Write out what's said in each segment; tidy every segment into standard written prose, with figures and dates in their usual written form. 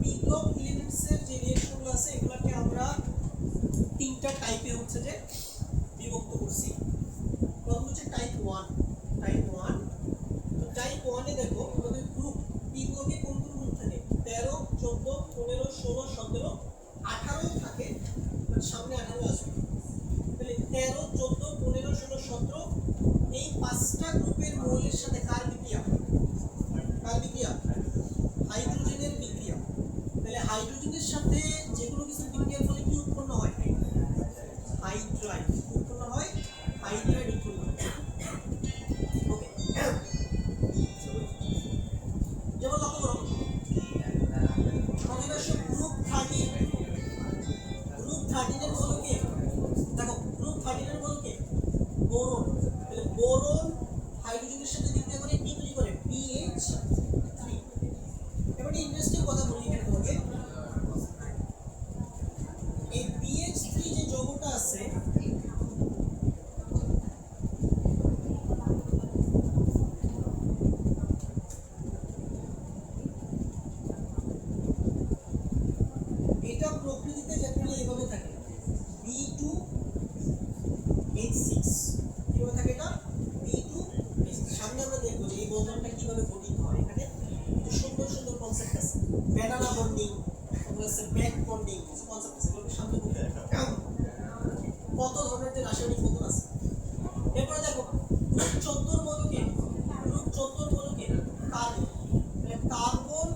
B block এলিমেন্টসের যে রিঅ্যাকশনগুলো আছে এগুলোকে আমরা তিনটা টাইপে হচ্ছে যে বিভক্ত করছি। প্রথম হচ্ছে টাইপ 1। তো টাইপ 1 এ দেখো আমাদের গ্রুপ বি ব্লকে কোন কোন গ্রুপ থাকে? 13, 14, 15, 16, 17, 18 থাকে, বাট সামনে 18 আসবে। তাহলে 13, 14, 15, 16, 17 এই পাঁচটা গ্রুপের মৌলের সাথে কার বিক্রিয়া? হাইড্রোজেনের বিক্রিয়া। তাহলে হাইড্রোজেনের সাথে যে কোনো কিছু বিক্রিয়ার ফলে কি উৎপন্ন হয়? হাইড্রাইড উৎপন্ন হয়। ওকে, যেমন লক্ষ্য করো আমাদের সব গ্রুপ 13 এর মৌল কে? দেখো গ্রুপ 13 এর মৌল কে? বোরন। তাহলে বোরন হাইড্রোজেনের সাথে বিক্রিয়া করে কি তৈরি করে? BH3। এবারে ইন্টারেস্টিং কথা বলি এখানে তোমাকে, এই BH3 যে যৌগটা আছে এটা প্রকৃতিতে জেনারেলি এইভাবে থাকে, B2H6 কিভাবে থাকে এটা? B2H6। সামনে আমরা দেখবো যে এই বন্ধনটা কিভাবে গঠিত হয়। এখানে সুন্দর সুন্দর কনসেপ্ট আছে, ব্যানানা বন্ডিং, তারপরে আছে ব্যাক বন্ডিং, কিছু কনসেপ্ট আছে, এগুলো সামনে বলতে কত ধরনের যে রাসায়নিক বন্ধন আছে। এরপরে দেখো গ্রুপ 14 মৌলকে কার্বন। মানে কার্বন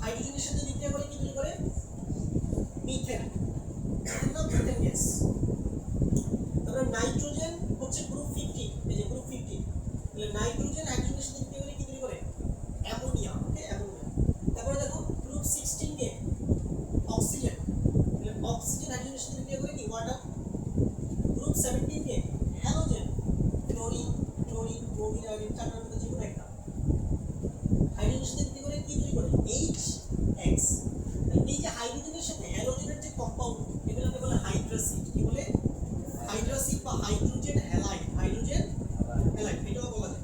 হাইড্রোজেনের সাথে বিক্রিয়া করে কি তৈরি করে? Methane gas. তারপরে নাইট্রোজেন হচ্ছে গ্রুপ 15, এই যে গ্রুপ 15। তাহলে নাইট্রোজেন হাইড্রোজেনের সাথে বিক্রিয়া করে কি তৈরি করে? অ্যামোনিয়া। ওকে, অ্যামোনিয়া। তারপরে দেখো গ্রুপ 16 কে অক্সিজেন। তাহলে অক্সিজেন হাইড্রোজেনের সাথে বিক্রিয়া করে কি? ওয়াটার। গ্রুপ 17 কে হ্যালোজেন, ক্লোরিন, ব্রোমিন, আয়োডিন, চারটার মধ্যে যে কোনো একটা হাইড্রোজেনের সাথে বিক্রিয়া করে কি তৈরি করে? HX। এই যে হাইড্রোজেনের সাথে হ্যালোজেনের যে কম্পাউন্ড এগুলোকে বলে হাইড্রোসিড। কি বলে? হাইড্রোসিড বা হাইড্রোজেন হ্যালাইড। এটাও বলা যায়।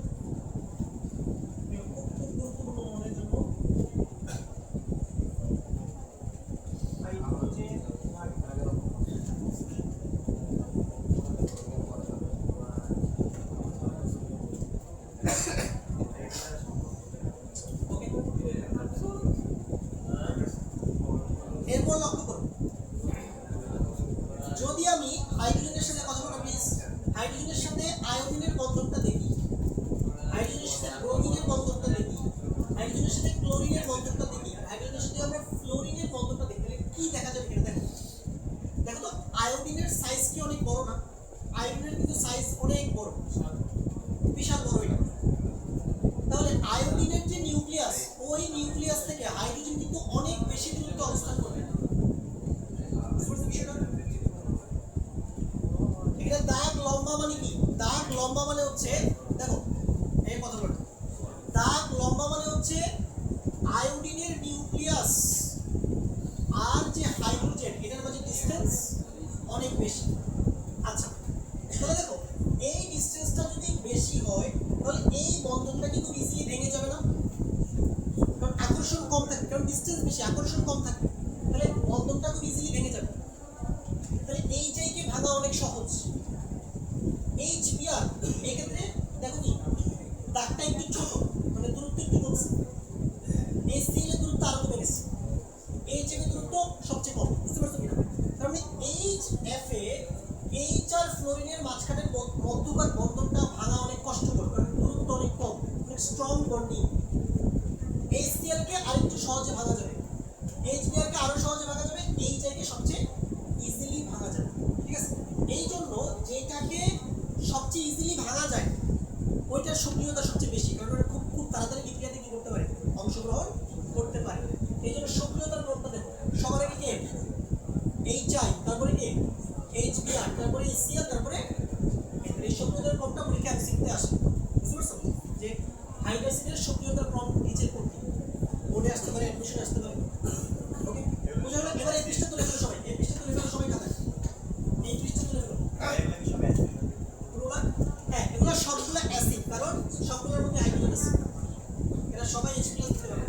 খুব গুরুত্বপূর্ণ মনের জন্য হাইড্রোজেন এরপর লক্ষ্য করো, যদি আমি হাইড্রোজেনের সাথে কথা বলো প্লিজ, হাইড্রোজেনের সাথে আয়োডিনের বন্ধনটা দেখি, হাইড্রোজেনের সাথে ব্রোমিনের বন্ধনটা দেখি, হাইড্রোজেনের সাথে ক্লোরিনের বন্ধনটা দেখি, হাইড্রোজেনের সাথে আমরা ফ্লোরিনের বন্ধনটা দেখি, তাহলে কি দেখা যাবে? এখানে দেখো, দেখো তো আয়োডিনের সাইজ কি অনেক বড় না? আয়োডিনের কিন্তু সাইজ অনেক বড়, বিশাল বড় এটা। তাহলে আয়োডিনের যে নিউক্লিয়াস, ওই নিউক্লিয়াস থেকে হাইড্রোজেন কিন্তু অনেক বেশি দূরত্বে অবস্থান করবে। এখানে দাগ লম্বা মানে কি? দাগ লম্বা মানে হচ্ছে, দেখো এই কথা বলো, দাগ লম্বা মানে হচ্ছে আয়োডিনের নিউক্লিয়াস আর যে হাইড্রোজেন এটার মাঝে ডিসটেন্স অনেক বেশি। আচ্ছা, তাহলে দেখো এই ডিসটেন্সটা যদি বেশি হয় তাহলে এই বন্ধনটা কিন্তু ইজিলি ভেঙে যাবে না, কারণ আকর্ষণ কম থাকে, কারণ ডিসটেন্স বেশি, আকর্ষণ কম থাকে, তাহলে বন্ধনটা খুব ইজিলি ভেঙে যাবে। তাহলে এই জায়গায় ভাঙা অনেক সহজ। HBr এক্ষেত্রে দেখো কি দাগটা একটু ছোট, মানে দূরত্ব একটু কমছে। HCl এর দূরত্ব আরো কমে গেছে, HF এর দূরত্ব সবচেয়ে কম। বুঝতে পারছো কিনা? তার মানে HF এ H আর ফ্লোরিনের মাঝখানের মধ্যকার বন্ধনটা ভাঙা অনেক কষ্টকর, কারণ দূরত্ব অনেক কম, অনেক স্ট্রং বন্ডিং। HCl কে আরেকটু সহজে ভাঙা যাবে, HBr কে আরো সহজে ভাঙা যাবে, HI কে সবচেয়ে ইজিলি ভাঙা যাবে। ঠিক আছে, এই জন্য যেটাকে সবচেয়ে ইজিলি ভাঙা যায় ওইটার সক্রিয়তা সবচেয়ে বেশি, কারণ ওটা খুব খুব তাড়াতাড়ি বিক্রিয়াতে কি করতে পারে? অংশগ্রহণ করতে পারে। এই জন্য সক্রিয়তার গ্রুপটা দেখো, সবার আগে কে? HI, তারপরে কে? HBr, তারপরে HCl, তারপরে এই সক্রিয়তার ক্রমটা পরীক্ষা শিখতে আসে। বুঝতে পারছো যে হাইড্রোসিডের সক্রিয়তার ক্রম নিচের কোনটি? বোর্ডে আসতে পারে, অ্যাডমিশনে আসতে পারে। ওকে, বুঝা গেল? এবার এই পৃষ্ঠা তুলে ফেলো সবাই, এই পৃষ্ঠা তুলে ফেলো সবাই খাতায়, এই পৃষ্ঠা তুলে ফেলো। হ্যাঁ, এগুলো সবগুলো অ্যাসিড, কারণ সবগুলোর মধ্যে হাইড্রোজেন আছে, এরা সবাই H+ দিতে পারবে।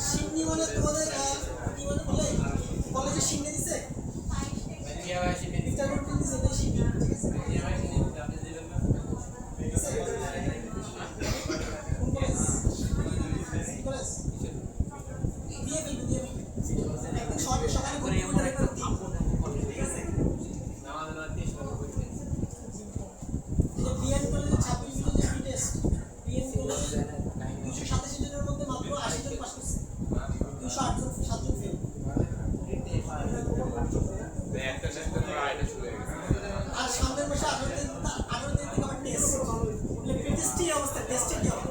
সিন্নি মানে তোমাদের কি মানে বলে কলেজে সিন্নি দিছে এটা কোন দিছে এটা সিন্নি ঠিক আছে একদিন সকালে কম্পিউটারে করতে ঠিক আছে বিএন কলেজে 26 জন যে টেস্ট বিএন কলেজে 287 জনের মধ্যে মাত্র 80 জন পাস করছে 208 জন 7 জন ফেল আর সামনের মাসে 18 দিন থেকে আবার টেস্ট বলে টেস্টই অবস্থা টেস্টে কি হবে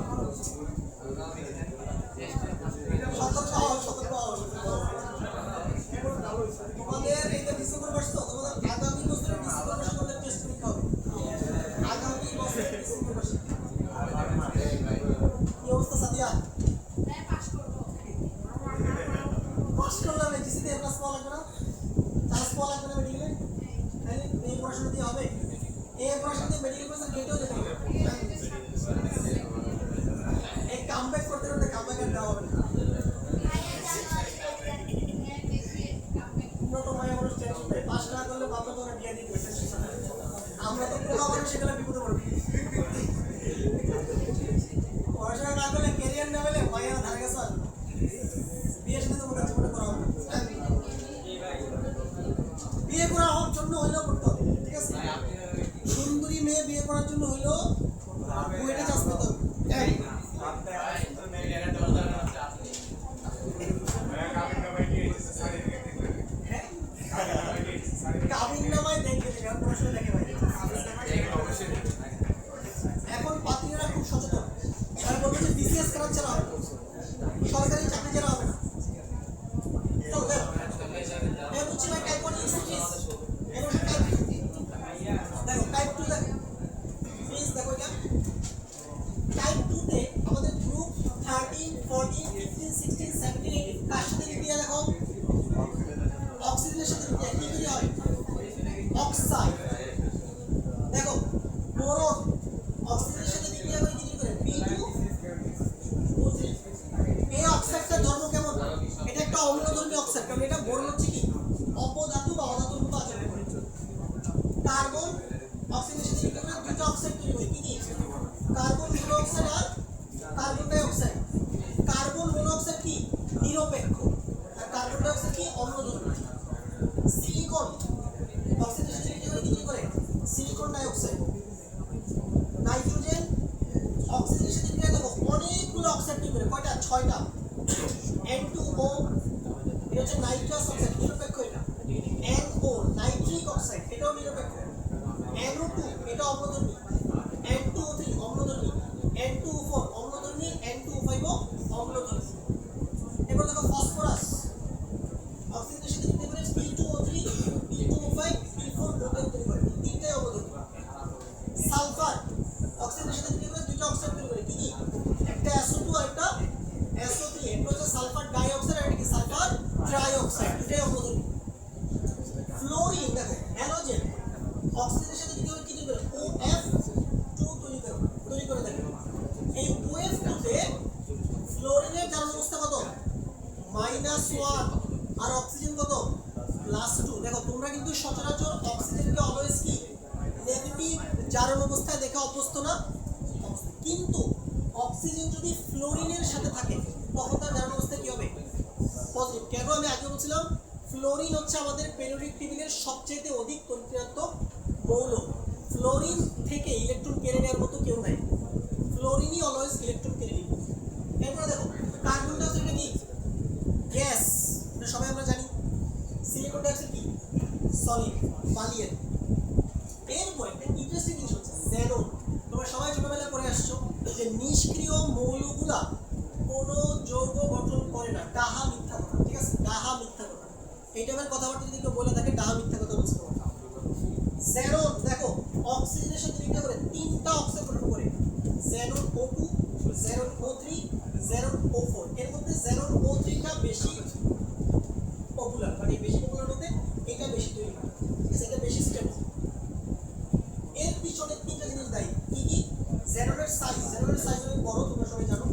তোমাদের এই যে ডিসেম্বর মাস তো তোমাদের আগামী বছরের ডিসেম্বর মাসে তোমাদের টেস্ট পরীক্ষা হবে আগামী বছরের ডিসেম্বর মাসে কি অবস্থা সাদিয়া পাস করলে আমি জিসিতে প্লাস পাওয়া লাগবে না চান্স পাওয়া লাগবে না মেডিকেলে তাহলে এই পড়াশোনা দিয়ে হবে এই পড়াশোনা দিয়ে মেডিকেল কোর্স কেটেও যেতে হবে এই কামব্যাক করতে করতে কামব্যাক আর দেওয়া হবে না পাস না করলে বাবা তোরা বিয়ে দিতে আমরা তো পোলা মানুষ সেগুলো বিপদে পড়বি পড়াশোনা না করলে ক্যারিয়ার না হলে মায়ের ধারে গেছে আসবে বিয়ে সাথে তোমাদের জীবনে করা হবে বিয়ে করা হওয়ার জন্য হইলেও করতে হবে ঠিক আছে সুন্দরী মেয়ে বিয়ে করার জন্য হইলেও বুয়েটে চাষ করতে হবে এখন পাত্রীরা খুব সচেতন তারা বলবে যে বিসিএস করার ছাড়া হবে সরকারি চাকরি ছাড়া হবে না বুঝছি ভাই টাইপ 1 ইনস্টিটিউট দেখো টাইপ 2 দেখো প্লিজ দেখো এটা টাইপ 2 তে আমাদের গ্রুপ 13 14 15 16 17 18 কার সাথে বিক্রিয়া দেখো অক্সিজেনের সাথে বিক্রিয়া কি কি হয় অক্সাইড দেখো বোরন অক্সিজেনের সাথে বিক্রিয়া করে কি করে B2O3 এই অক্সাইডটার ধর্ম কেমন এটা একটা অম্লধর্মী অক্সাইড কারণ এটা বোরন হচ্ছে কি অপধাতু বা অধাতুর মতো আচরণ করে কার্বন অক্সিজেনের সাথে বিক্রিয়া করে দুটো অক্সাইড তৈরি করে কি কি কার্বন মনোক্সাইড আর carbon die oxide carbon monoxide কি নিরপেক্ষ আর কার্বন ডাই অক্সাইড কি অম্লধর্মী সিলিকন অক্সিজেনের সাথে বিক্রিয়া করে কি করে সিলিকন ডাই অক্সাইড নাইট্রোজেন অক্সিজেনের সাথে বিক্রিয়া দেখো অনেকগুলো অক্সাইড তৈরি করে কয়টা 6টা N2O এটা হচ্ছে নাইট্রাস অক্সাইড নিরপেক্ষ এটা NO নাইট্রিক অক্সাইড এটাও নিরপেক্ষ NO2 এটা অম্লধর্মী N2O3 অম্লধর্মী N2O4 অম্লধর্মী N2O5 অম্লধর্মী এবার দেখো ফসফরাস অক্সিজেনের সাথে বিক্রিয়া করে P2O3 P2O5 P4 প্রোটিন তৈরি করে তিনটাই অম্লধর্মী সালফার অক্সিজেনের সাথে বিক্রিয়া করে দুটো অক্সাইড তৈরি করে কি কি একটা SO2 আর একটা SO3 এটা হচ্ছে সালফার ডাই অক্সাইড আর এটা কি সালফার ট্রাই অক্সাইড এটাই অম্লধর্মী ফ্লোরিন দেখো হ্যালোজেন অক্সিজেনের সাথে বিক্রিয়া করে কি তৈরি করে OF2 তৈরি করে দেখো এই OF2 তে ফ্লোরিনের জারণ অবস্থা কত -1 আর অক্সিজেন কত +2 দেখো তোমরা কিন্তু সচরাচর অক্সিজেনকে অলওয়েজ কি নেগেটিভ জারণ অবস্থায় দেখে অভ্যস্ত না কিন্তু অক্সিজেন যদি ফ্লোরিনের সাথে থাকে তখন তার জারণ অবস্থা কি হবে পজিটিভ কেন আমি আগে বলছিলাম ফ্লোরিন হচ্ছে আমাদের পেরিওডিক টেবিলের সবচেয়ে অধিক তরিণাত্মক মৌল ফ্লোরিন থেকে ইলেকট্রন কেড়ে নেওয়ার মতো কেউ নাই ফ্লোরিনই অলওয়েজ ইলেকট্রন কেড়ে নিবে এরপর দেখো কার্বন ডাই অক্সাইড কি গ্যাস এটা সবাই আমরা জানি সিলিকন ডাই অক্সাইড কি সলিড বালিয়ের এরপর একটা ইন্টারেস্টিং জিনিস হচ্ছে জ্যানন তোমরা সবাই ছোটবেলায় পড়ে আসছো যে নিষ্ক্রিয় মৌলগুলা কোনো যৌগ গঠন করে না ডাহা মিথ্যা কথা ঠিক আছে ডাহা মিথ্যা কথা এই টাইপের কথাবার্তা যদি কেউ বলে থাকে ডাহা মিথ্যা কথা বুঝতে পারো জ্যানন দেখো অক্সিজেনের সাথে বিক্রিয়া করে তিনটা অক্সাইড গঠন করে Xanon O2 Xanon O3 Xanon O4 এর মধ্যে জ্যানন O3 টা বেশি পপুলার মানে বেশি পপুলার বলতে এটা বেশি তৈরি হয় ঠিক আছে এটা বেশি স্টেবল এর পিছনে তিনটা জিনিস দায়ী কি কি জ্যাননের সাইজ অনেক বড় তোমরা সবাই জানো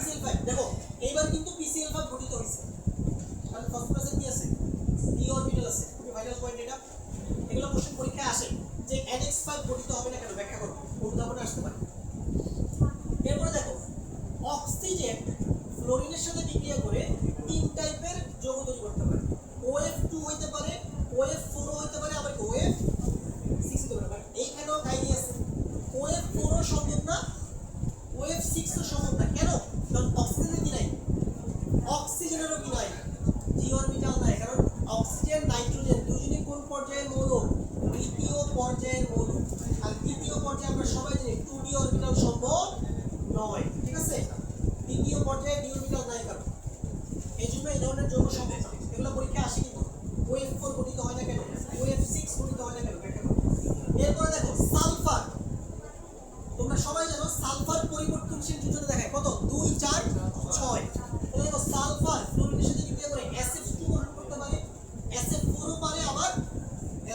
PCl5 দেখো এইবার কিন্তু PCl5 অক্সিজেনেরও কি নাই, ডি অরবিটাল নাই, কারণ অক্সিজেন নাইট্রোজেন দুজনই কোন পর্যায়ের মৌল, দ্বিতীয় পর্যায়ের মৌল। আর তৃতীয় পর্যায়ে আমরা সবাই জানি 2d অরবিটাল সম্ভব নয়, ঠিক আছে? তৃতীয় পর্যায়ে ডি অরবিটাল নাই, কারণ এই জন্য এই ধরনের যৌগ সম্ভব না। এগুলো পরীক্ষা আসে কিন্তু OF4 গঠিত হয় না কেন, OF6 গঠিত হয় না কেন, ব্যাখ্যা করো। এরপরে দেখো সালফার, তোমরা সবাই জানো সালফার পরিবর্তনশীল যোজনা দেখায় কত, 2 4 6। তাহলে দেখো সালফার ফ্লোরিনের সাথে বিক্রিয়া করে SF2 গঠন করতে পারে, SF4 ও পারে, আবার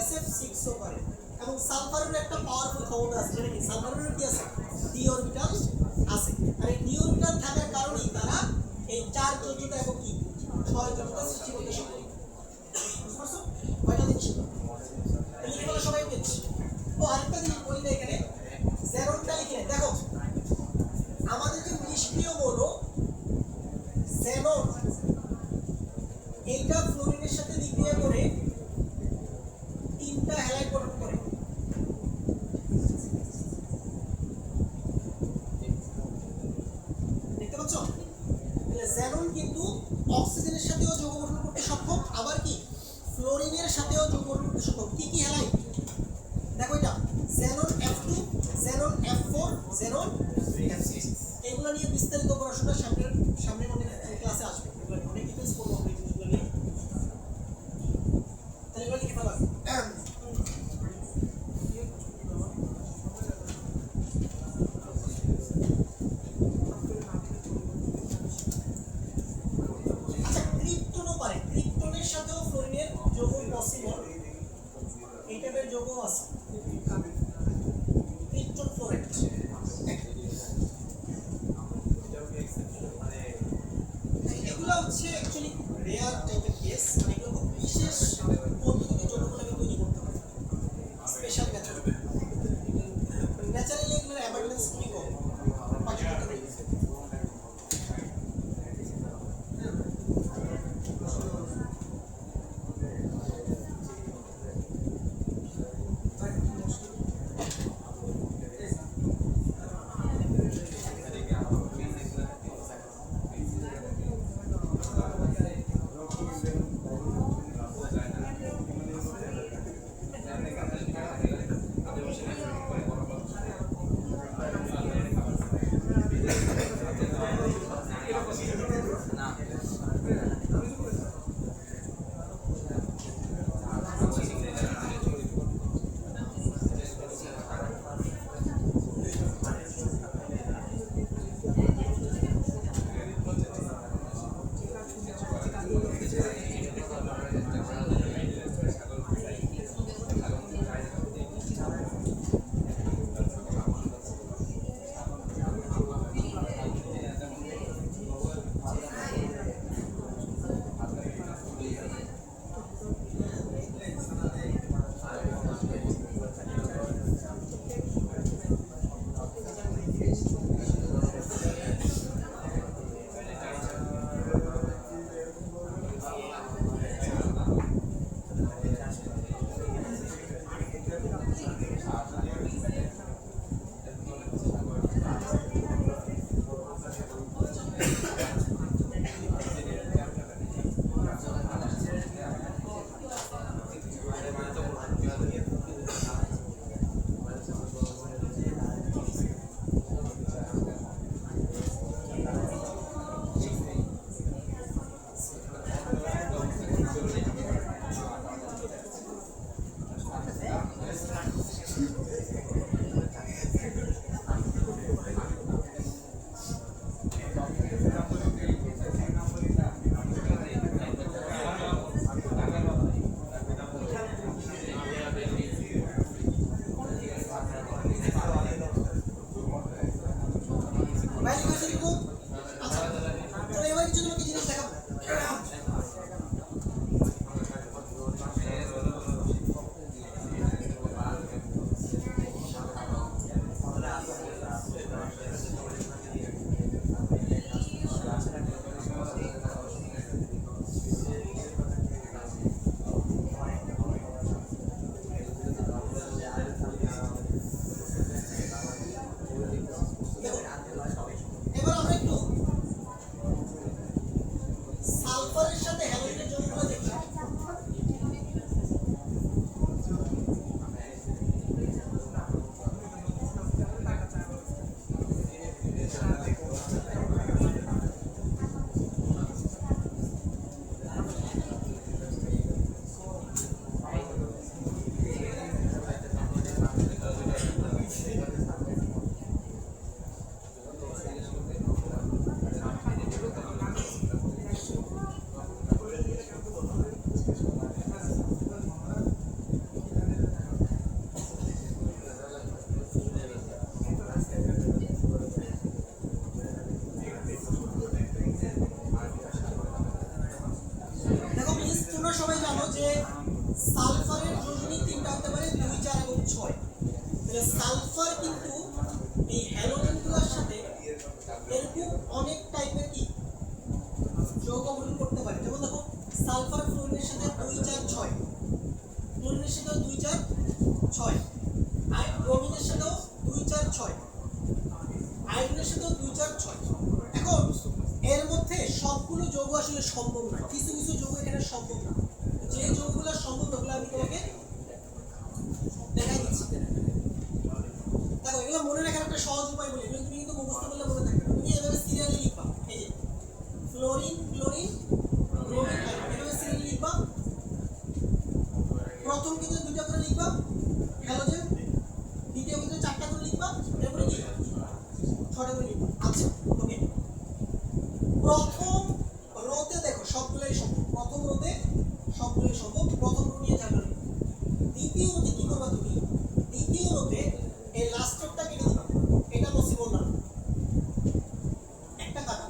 SF6 ও পারে। এবং সালফারের একটা পাওয়ারফুল ক্ষমতা আছে, যেটা কি সালফারের কি আছে, ডি অরবিটাল আছে। আর এই ডি অরবিটাল থাকার কারণেই তারা এই 4 যোজনা এবং কি 6 যোজনা সৃষ্টি করতে সক্ষম। বুঝতে পারছো কয়টা জিনিস? এগুলো সবাই পেয়েছে। ও আরেকটা জিনিস বলি না, এখানে জেরনটা লিখে দেখো, আমাদের যে নিষ্ক্রিয় মৌল জেনন, এইটা ফ্লোরিনের সাথে বিক্রিয়া করে 3টা হ্যালাইড গঠন করে। দেখতে পাচ্ছ? তাহলে জেনন কিন্তু অক্সিজেনের সাথেও যৌগ গঠন করতে সক্ষম, আবার কি ফ্লোরিনের সাথেও যৌগ গঠন করতে সক্ষম। কি কি হ্যালাইড দেখো, এটা xenon F2, xenon F4, xenon F6। এগুলো নিয়ে বিস্তারিত পড়াশোনা সামনের মধ্যে ক্লাসে আসবে, এগুলো অনেক ডিটেইলস পড়বো এই জিনিসগুলো নিয়ে। তাহলে এগুলো লিখে ফেলা। আচ্ছা, ক্রিপ্টনও পারে, ক্রিপ্টনের সাথেও ফ্লোরিনের যৌগ পসিবল, এই টাইপের যৌগ আছে, ক্রিপ্টন ফ্লোরাইড। এগুলো হচ্ছে অ্যাকচুয়ালি রেয়ার টাইপের কেস, মানে এগুলো খুব বিশেষ পদ্ধতিতে যৌগগুলোকে তৈরি করতে হয়, স্পেশাল মেথড। ন্যাচারালি এগুলোর অ্যাবান্ডেন্স খুবই কম, পাখিটা নেই। সালফারের যোজনী তিনটা হতে পারে 2 4 এবং 6। তাহলে সালফার কিন্তু এই হ্যালোজেনগুলোর সাথে এরকম অনেক টাইপের কি যৌগ গঠন করতে পারে। যেমন দেখো সালফার ফ্লোরিনের সাথে 2 4 6, ক্লোরিনের সাথেও 2 4 6, আর ব্রোমিনের সাথেও 2 4 6, আয়োডিনের সাথেও 2 4 6। এখন এর মধ্যে সবগুলো যৌগ আসলে সম্ভব না, কিছু কিছু যৌগ এখানে সম্ভব না। যে যৌগগুলো সম্ভব ওগুলো আমি তোমাকে দেখাই দিচ্ছি। দেখো এগুলো মনে রাখার একটা সহজ উপায় বলি, এগুলো তুমি কিন্তু মুখস্থ করলে মনে থাকবে। তুমি এভাবে সিরিয়ালি লিখবা, এই যে ফ্লোরিন ক্লোরিন ব্রোমিন আয়োডিন, এভাবে সিরিয়ালি লিখবা। প্রথম কিন্তু 2টা করে লিখবা হ্যালোজেন, দ্বিতীয় কিন্তু 4টা করে লিখবা, এরপরে কি 6টা করে লিখবা। আচ্ছা ওকে, প্রথম রোতে দেখো সবগুলোই সম্ভব, প্রথম রোতে সবগুলোই সম্ভব, প্রথম রো নিয়ে যাবে। দ্বিতীয় রোতে কি করবা তুমি, দ্বিতীয় রোতে এই লাস্টটা কেটে দিবা, এটা পসিবল না, একটা কাটা।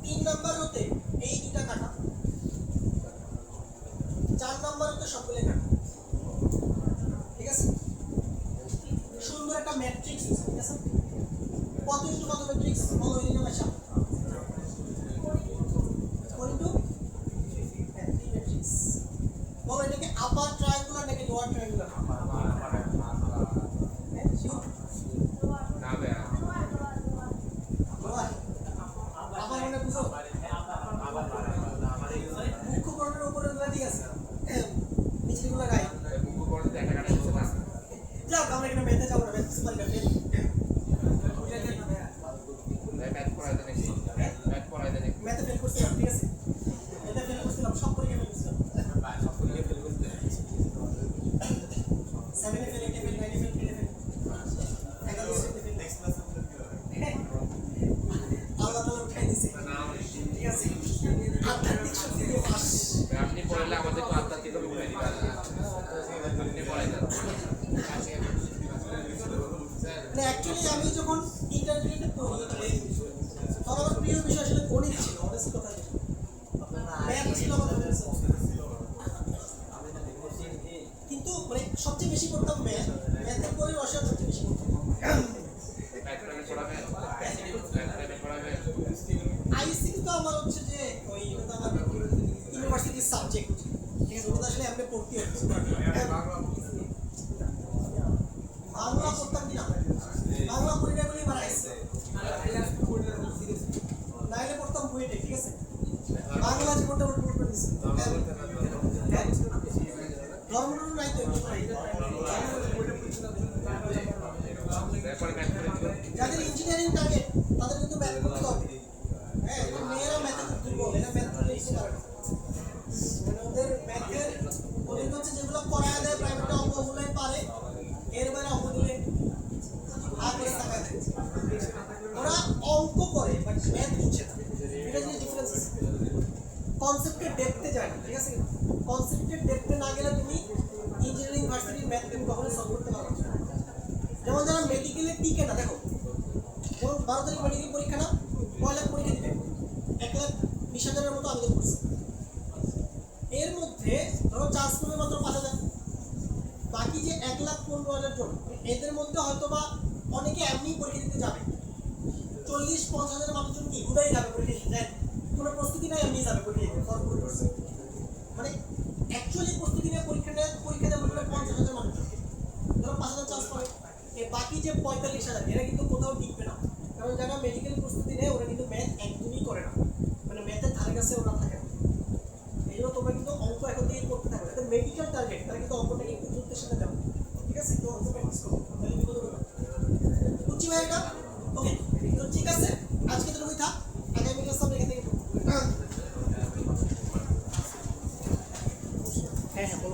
3 নাম্বার রোতে এই দুটা কাটা, 4 নাম্বার রোতে সবগুলো কাটা। ঠিক আছে, সুন্দর একটা ম্যাট্রিক্স, ঠিক আছে। কত ইনটু কত ম্যাট্রিক্স বলো এই নিয়ে ভাষা, 4 ইনটু 3 ম্যাট্রিক্স। বলো এটাকে আপার ট্রায়াঙ্গুলার নাকি লোয়ার ট্রায়াঙ্গুলার? আবার মনে বুঝো মুখ্য করণের উপরে ঠিক আছে, নিচেগুলো গাই যাও। আমরা এখানে মেতে যাবো না, মেতে সুপার গান মেতে ফেল করছিলাম, ঠিক আছে, মেতে ফেল করছিলাম, সব পরীক্ষা ফেল করছিলাম। 7 এ ফেল, 8 এ ফেল, 9 এ ফেল, 10 এ ফেল, 11 এ ফেল, নেক্সট ক্লাস আল্লাহ তাআলা উঠাই দিয়েছে, ঠিক আছে। আধ্যাত্মিক শক্তি দিয়ে পাস। আপনি পড়লে আমাদের তো আধ্যাত্মিক হবে উঠে দিবেন, আপনি পড়াই দেন। মানে অ্যাকচুয়ালি আমি যখন ইন্টারমিডিয়েটে পড়ি, তখন আমার প্রিয় বিষয় আসলে গণিত ছিল, অনেস্ট কথা যেটা, ম্যাথ ছিল আমার ফেভারিট সাবজেক্ট। কিন্তু মানে সবচেয়ে বেশি পড়তাম ম্যাথ, ম্যাথের পরে রসায়ন সবচেয়ে বেশি পড়তাম। আইসিটি তো আমার হচ্ছে যে ওই ওটা আমার ইউনিভার্সিটির সাবজেক্ট, ঠিক আছে, ওটা আসলে আমরা পড়তে হচ্ছে। বাংলা পড়তাম কিনা, বাংলা পড়ি না বলেই মারা গেছে, নাইলে পড়তাম বুয়েটে, ঠিক আছে। বাংলা জীবনটা ওটা পড়তে দিচ্ছে ধর্ম নাই তো, যাদের ইঞ্জিনিয়ারিং টার্গেট তাদের কিন্তু ম্যাথ করতে হবে। হ্যাঁ, মেয়েরা ম্যাথে খুব দুর্বল, এরা ম্যাথ করতে ইচ্ছে করে না। মানে ওদের ম্যাথের ওদের হচ্ছে যেগুলো করায় দেয় প্রাইভেটে, অঙ্ক ওগুলোই পারে, এর বাইরে অঙ্ক দিলে হাত করে তাকায় দেয়। ওরা অঙ্ক করে বাট ম্যাথ বুঝছে না, এটা যে ডিফারেন্স আছে। কনসেপ্টের ডেপথে যায় না, ঠিক আছে। কনসেপ্টের ডেপথে না গেলে তুমি ইঞ্জিনিয়ারিং ভার্সিটির ম্যাথ তুমি কখনোই সলভ করতে পারবে না। যেমন যারা মেডিকেলে টিকে না, দেখো যেমন 12 তারিখ মেডিকেল পরীক্ষা না, 9 লাখ পরীক্ষা দিবে, 1,20,000-এর মতো আবেদন করছে। এর মধ্যে ধরো চান্স পাবে মাত্র 5,000, বাকি যে 1,15,000 জন, এদের মধ্যে হয়তো বা অনেকে এমনি পরীক্ষা দিতে যাবে, 40-50,000 মানুষজন কি হুদাই যাবে পরীক্ষা দিতে, কোনো প্রস্তুতি নাই, এমনি যাবে পরীক্ষা দিতে। মানে অ্যাকচুয়ালি প্রস্তুতি নিয়ে পরীক্ষা দেওয়ার 50,000 মানুষজন, ধরো 5,000 চান্স পাবে, বাকি যে 45,000 এরা কিন্তু কোথাও টিকবে না। কারণ যারা মেডিকেল প্রস্তুতি নেয় ওরা কিন্তু ম্যাথ একদমই করে না, মানে ম্যাথের ধারে কাছে ওরা থাকে না। এই জন্য তোমরা কিন্তু অঙ্ক এখন দিয়ে করতে থাকো, যাদের মেডিকেল টার্গেট তারা কিন্তু অঙ্কটাকে একটু যুদ্ধের সাথে যাবে, ঠিক আছে। একটু অঙ্ক প্র্যাকটিস করো, তাহলে বিপদ হবে না। বুঝছি ভাই এটা? ওকে, তো ঠিক আছে, আজকে তো তুমি থাক, আগামী ক্লাস আমরা এখান থেকে হ্যাঁ হ্যাঁ বলো।